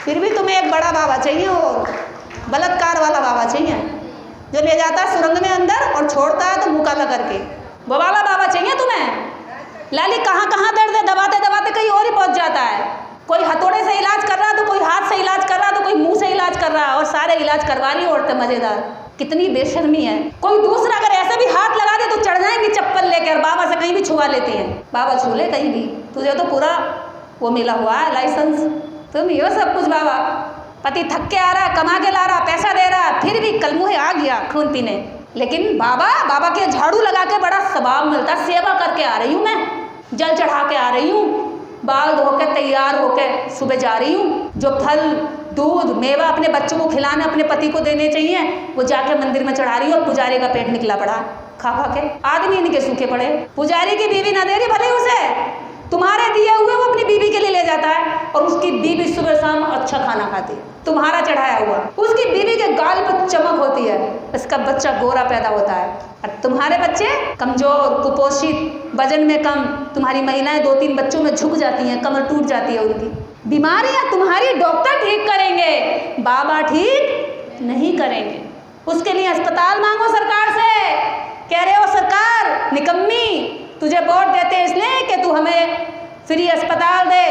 फिर भी तुम्हें एक बड़ा बाबा चाहिए, वो बलात्कार वाला बाबा चाहिए जो ले जाता है सुरंग में अंदर और छोड़ता है तो मुँह काला करके, वो वाला बाबा चाहिए तुम्हें। लाली कहाँ कहाँ दर्द है, दबाते दबाते कहीं और ही पहुँच जाता है। कोई हथौड़े से इलाज कर रहा तो कोई हाथ से इलाज कर रहा तो कोई मुंह से इलाज कर रहा, और सारे इलाज करवा रही औरतें मजेदार। कितनी बेशर्मी है। कोई दूसरा अगर ऐसे भी हाथ लगा दे तो चढ़ जाएंगी चप्पल लेकर, बाबा से कहीं भी छुआ लेती हैं। बाबा छू ले कहीं भी, तुझे तो पूरा वो मिला हुआ है लाइसेंस, तुम ही हो सब कुछ। बाबा पति थक के आ रहा, कमा के ला रहा, पैसा दे रहा, फिर भी कल मुँह आ गया खून पीने। लेकिन बाबा के झाड़ू लगा के बड़ा स्वभाव मिलता, सेवा करके आ रही हूँ मैं, जल चढ़ा के आ रही हूँ, बाल धो के तैयार होके सुबह जा रही हूँ। जो फल दूध मेवा अपने बच्चों को खिलाने, अपने पति को देने चाहिए, वो जाके मंदिर में चढ़ा रही हो। पुजारी का पेट निकला पड़ा खा खा के, आदमी इनके सूखे पड़े। पुजारी की बीवी ना दे रही भले उसे, तुम्हारे दिए हुए वो अपनी बीवी के लिए ले जाता है, और उसकी बीवी सुबह शाम अच्छा खाना खाती है, तुम्हारा चढ़ाया हुआ। उसकी बीवी के गाल पर चमक होती है, इसका बच्चा गोरा पैदा होता है, और तुम्हारे बच्चे कमजोर, कुपोषित, वजन में कम। तुम्हारी महिलाएं 2-3 बच्चों में झुक जाती हैं, कमर टूट जाती है उनकी। बीमारियां तुम्हारी डॉक्टर ठीक करेंगे, बाबा ठीक नहीं करेंगे। उसके लिए अस्पताल मांगो सरकार से। कह रहे हो सरकार निकम्मी, तुझे वोट देते इसलिए कि तू हमें फ्री अस्पताल दे,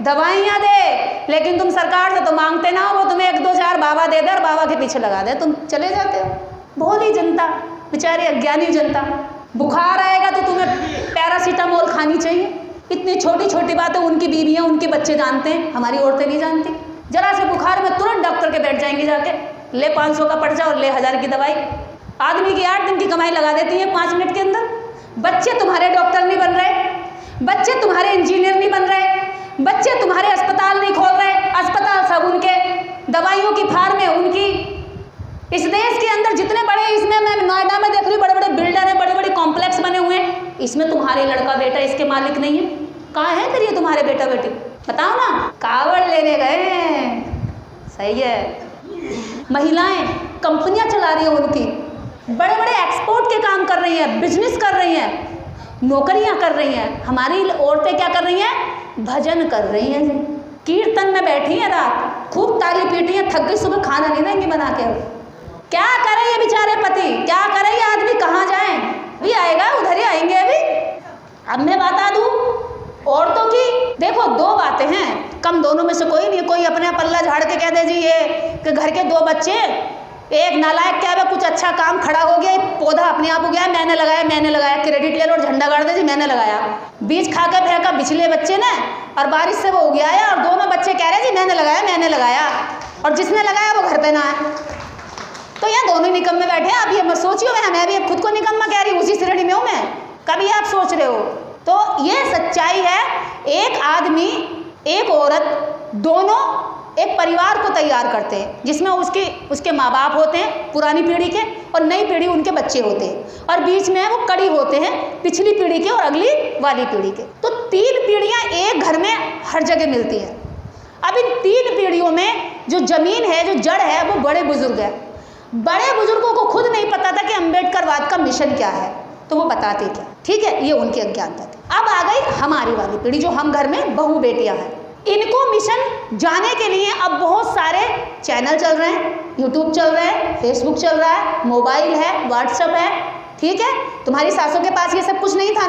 दवाइयाँ दे, लेकिन तुम सरकार से तो मांगते ना हो, वो तुम्हें 1-2-4 बाबा दे दे और बाबा के पीछे लगा दे, तुम चले जाते हो। भोली जनता, बेचारी अज्ञानी जनता। बुखार आएगा तो तुम्हें पैरासीटामोल खानी चाहिए। इतनी छोटी छोटी बातें उनकी बीवियाँ, उनके बच्चे जानते हैं, हमारी औरतें नहीं जानती। जरा से बुखार में तुरंत डॉक्टर के बैठ जाएंगी जाके, ले 500 का पर्चा और ले 1000 की दवाई। आदमी की 8 दिन की कमाई लगा देती है 5 मिनट के अंदर। बच्चे तुम्हारे डॉक्टर नहीं बन रहे, बच्चे तुम्हारे इंजीनियर नहीं बन रहे, बच्चे तुम्हारे अस्पताल नहीं खोल रहे, अस्पताल सब उनके, दवाइयों की फार्म है उनकी। इस देश के अंदर जितने बड़े, इसमें मैं नोएडा में देख रही हूँ, बड़े बड़े बिल्डर हैं, बड़े बड़े कॉम्प्लेक्स बने हुए हैं, इसमें तुम्हारे लड़का बेटा इसके मालिक नहीं है। कहाँ है फिर ये तुम्हारे बेटा बेटी, बताओ ना। कावड़ लेने गए, सही है। महिलाएं कंपनियां चला रही हैं उनकी, बड़े बड़े एक्सपोर्ट के काम कर रही हैं, बिजनेस कर रही हैं, नौकरियां कर रही हैं। हमारी औरतें क्या कर रही हैं, भजन कर रही हैं, कीर्तन में बैठी हैं, रात खूब ताली पीटी हैं, थक गई, सुबह खाना नहीं देंगी बना के। क्या करे ये बेचारे पति, क्या करे ये आदमी, कहाँ जाए, भी आएगा उधर ही आएंगे अभी। अब मैं बता दूं औरतों की, देखो 2 बातें हैं, कम दोनों में से कोई नहीं। कोई अपने पल्ला झाड़ के कह दे जी ये कि घर के 2 बच्चे, एक नालायक क्या है, कुछ अच्छा काम खड़ा हो गया, पौधा अपने आप हो गया, मैंने लगाया, क्रेडिट ले लो और झंडा गाड़ दे जी मैंने लगाया। बीज खा के फेंका पिछले बच्चे ने, और बारिश से वो हो गया है, और दोनों बच्चे कह रहे जी मैंने लगाया, और जिसने लगाया वो घर पे ना है। तो यहाँ दोनों निकम्मे बैठे हैं। अब ये मत सोचियो मैं भी खुद को निकम्मा कह रही हूँ, उसी श्रेणी में हूँ मैं, कभी आप सोच रहे हो। तो ये सच्चाई है, एक आदमी एक औरत दोनों एक परिवार को तैयार करते हैं, जिसमें उसके माँ बाप होते हैं पुरानी पीढ़ी के, और नई पीढ़ी उनके बच्चे होते हैं, और बीच में वो कड़ी होते हैं पिछली पीढ़ी के और अगली वाली पीढ़ी के। तो 3 पीढ़ियाँ एक घर में हर जगह मिलती है। अब इन 3 पीढ़ियों में जो जमीन है, जो जड़ है, वो बड़े बुजुर्ग है। बड़े बुजुर्गों को खुद नहीं पता था कि अम्बेडकरवाद का मिशन क्या है, तो वो बताते क्या, ठीक है, ये उनकी अज्ञानता थी। अब आ गई हमारी वाली पीढ़ी, जो हम घर में बहू बेटियां हैं। इनको मिशन जाने के लिए अब बहुत सारे चैनल चल रहे हैं, यूट्यूब चल रहे हैं, फेसबुक चल रहा है, मोबाइल है, व्हाट्सएप है, ठीक है। तुम्हारी सासों के पास ये सब कुछ नहीं था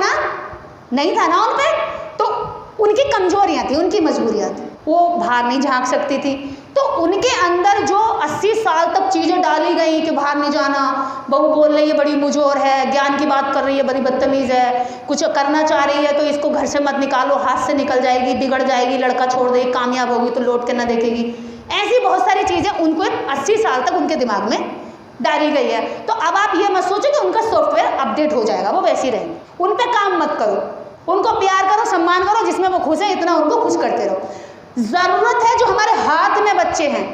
ना उन पे, तो उनकी कमजोरियां थी, उनकी मजबूरियां थी, वो बाहर नहीं झांक सकती थी। तो उनके अंदर जो 80 साल तक चीज़ें डाली गई कि बाहर नहीं जाना, बहू बोल रही है बड़ी मुझोर है, ज्ञान की बात कर रही है बड़ी बदतमीज़ है, कुछ करना चाह रही है तो इसको घर से मत निकालो, हाथ से निकल जाएगी, बिगड़ जाएगी, लड़का छोड़ देगी, कामयाब होगी तो लौट के ना देखेगी। ऐसी बहुत सारी चीज़ें उनको 80 साल तक उनके दिमाग में डाली गई है। तो अब आप ये मत सोचो कि उनका सॉफ्टवेयर अपडेट हो जाएगा, वो वैसे ही रहेंगे। उन पर काम मत करो, उनको प्यार करो, सम्मान करो, जिसमें वो खुश है इतना उनको खुश करते रहो। ज़रूरत है जो हमारे हाथ में बच्चे हैं,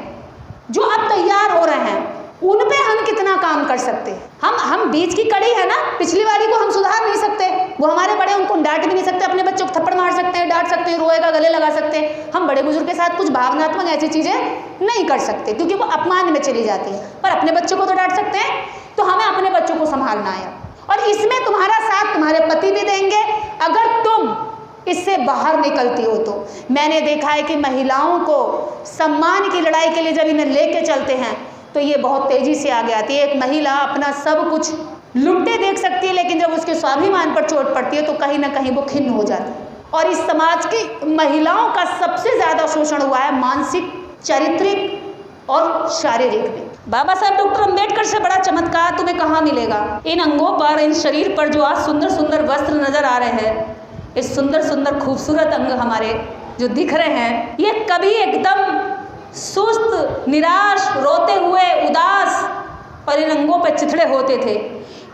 जो अब तैयार हो रहे हैं, उन पे हम कितना काम कर सकते हैं। हम बीच की कड़ी है ना, पिछली वाली को हम सुधार नहीं सकते, वो हमारे बड़े, उनको डांट भी नहीं सकते, अपने बच्चों को थप्पड़ मार सकते हैं, डांट सकते हैं, रोएगा गले लगा सकते हैं। हम बड़े बुजुर्ग के साथ कुछ भावनात्मक ऐसी चीज़ें नहीं कर सकते, क्योंकि वो अपमान में चली जाती है, पर अपने बच्चों को तो डांट सकते हैं। तो हमें अपने बच्चों को संभालना है, और इसमें तुम्हारा साथ तुम्हारे पति भी देंगे। अगर तुम इससे बाहर निकलती हो तो। मैंने देखा है कि महिलाओं को सम्मान की लड़ाई के लिए जब इन्हें लेके चलते हैं तो ये बहुत तेजी से आगे आती है। एक महिला अपना सब कुछ लुटे देख सकती है, लेकिन जब उसके स्वाभिमान पर चोट पड़ती है तो कहीं ना कहीं वो खिन्न हो जाती है। और इस समाज की महिलाओं का सबसे ज्यादा शोषण हुआ है मानसिक, चारित्रिक और शारीरिक में। बाबा साहब डॉक्टर अंबेडकर से बड़ा चमत्कार तुम्हें कहाँ मिलेगा? इन अंगों पर, इन शरीर पर जो आज सुंदर सुंदर वस्त्र नजर आ रहे हैं, इस सुंदर सुंदर खूबसूरत अंग हमारे जो दिख रहे हैं, ये कभी एकदम सुस्त, निराश, रोते हुए, उदास और इन अंगों पर चिथड़े होते थे।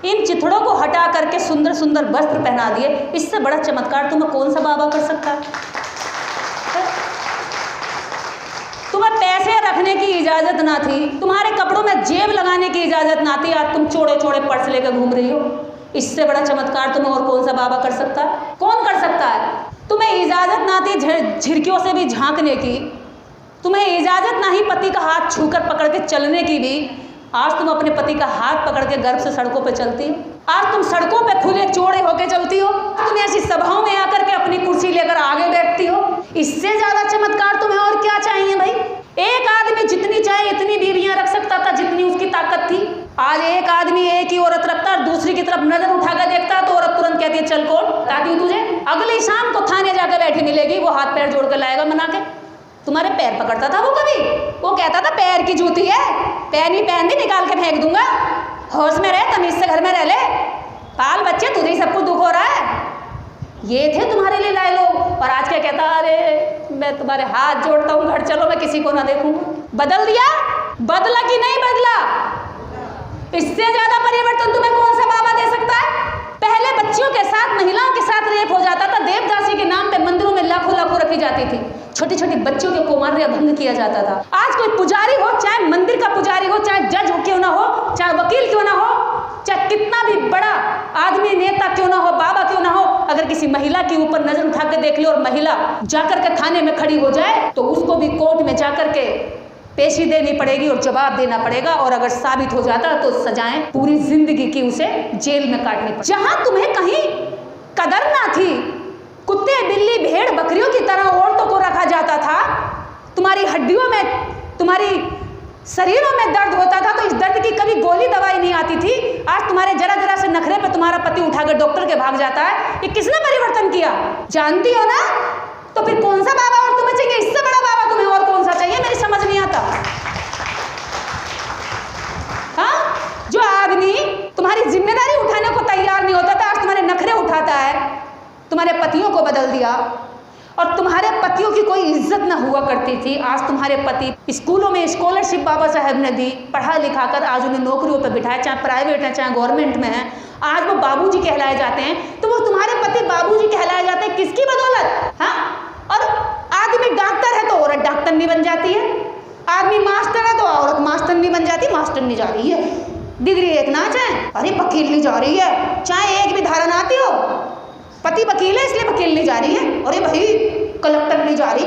इन चिथड़ों को हटा करके सुंदर सुंदर वस्त्र पहना दिए। इससे बड़ा चमत्कार तुम्हें कौन सा बाबा कर सकता है? तुम्हें पैसे रखने की इजाजत ना थी, तुम्हारे कपड़ों में जेब लगाने की इजाजत ना थी, आज तुम चौड़े चौड़े पर्स लेकर घूम रही हो। इससे बड़ा चमत्कार तुम्हें और कौन सा बाबा कर सकता है? कौन कर सकता है? तुम्हें इजाजत ना थी झिड़कियों से भी झांकने की, तुम्हें इजाजत ना ही पति का हाथ छूकर पकड़ के चलने की भी, आज तुम अपने पति का हाथ पकड़ के गर्व से सड़कों पे चलती हो। आज तुम सड़कों पे खुले चौड़े होके चलती हो। तुम ऐसी सभाओं में आकर के अपनी कुर्सी लेकर आगे बैठती हो। इससे ज्यादा चमत्कार तुम्हें और क्या चाहिए भाई? एक आदमी जितनी चाहे इतनी बीवियां रख सकता था जितनी उसकी ताकत थी। आज एक आदमी एक ही औरत रखता है, दूसरी की तरफ नजर उठाकर देखता है तो औरत तुरंत कहती है चल कौन ताकि तुझे अगली शाम को थाने जाकर बैठी मिलेगी, वो हाथ पैर जोड़ कर लाएगा मना के। तुम्हारे पैर पकड़ता था वो कभी? वो कहता था पैर की जूती है, पैर नहीं पहन दी निकाल के फेंक दूंगा, होश में रह, तमीज से घर में रह ले, पाल बच्चे, तुझे ही सब कुछ दुख हो रहा है। ये थे तुम्हारे लिए डायलॉग। और आज क्या कहता, अरे मैं तुम्हारे हाथ जोड़ता हूँ, घर चलो, मैं किसी को ना देखूंगा। बदल दिया? बदला कि नहीं बदला? इससे ज्यादा परिवर्तन तुम्हें कौन सा बाबा दे सकता है? पहले बच्चियों के साथ, महिलाओं के साथ रेप हो जाता था, देवदासी के नाम पे मंदिरों में लाखों लाखों रखी जाती थी, छोटी छोटी बच्चियों के कौमार्य भंग किया जाता था। आज कोई पुजारी हो, चाहे मंदिर का पुजारी हो, चाहे जज हो क्यों ना हो, चाहे वकील क्यों ना हो, चाहे कितना भी बड़ा आदमी, नेता क्यों ना हो, बाबा क्यों ना हो, अगर किसी महिला के ऊपर नजर उठा के देख ले और महिला जाकर के थाने में खड़ी हो जाए तो उसको भी कोर्ट में जाकर के पेशी देनी पड़ेगी और जवाब देना पड़ेगा। और अगर साबित हो जाता तो सजाएं पूरी जिंदगी की उसे जेल में काटनी पड़ेगी। जहां तुम्हें कहीं कदर ना थी, कुत्ते, बिल्ली, भेड़, बकरियों की तरह औरतों को रखा जाता था, तुम्हारी हड्डियों में, तुम्हारी शरीरों में दर्द होता था तो इस दर्द की कभी गोली दवाई नहीं आती थी। आज तुम्हारे जरा जरा से नखरे पे तुम्हारा पति उठाकर डॉक्टर के भाग जाता है। ये किसने परिवर्तन किया? जानती हो ना? तो फिर कौन सा बाबा और तुम्हें चाहिए? इससे बड़ा बाबा तुम्हें और कौन सा चाहिए? मेरी समझ नहीं आता। हाँ, जो आदमी तुम्हारी जिम्मेदारी उठाने को तैयार नहीं होता था, आज तुम्हारे नखरे उठाता है, तुम्हारे पतियों को बदल दिया। और तुम्हारे पतियों की कोई इज्जत ना हुआ करती थी, आज तुम्हारे पति स्कूलों में स्कॉलरशिप बाबा साहब ने दी, पढ़ा लिखा कर आज उन्हें नौकरियों पर बिठाया, चाहे प्राइवेट है चाहे गवर्नमेंट में है, आज वो बाबूजी कहलाए जाते हैं। तो वो तुम्हारे पति बाबूजी कहलाए जाते हैं किसकी बदौलत? हाँ, और आदमी डॉक्टर है तो औरत डॉक्टरनी बन जाती है, आदमी मास्टर है तो औरत मास्टरनी बन जाती है। मास्टरनी जा रही है, डिग्री एक ना चाहे, अरे वकीलनी जा रही है, चाहे एक भी धारा ना आती हो, पति वकील है इसलिए वकील नहीं जा रही है, अरे भाई कलेक्टर नहीं जा रही,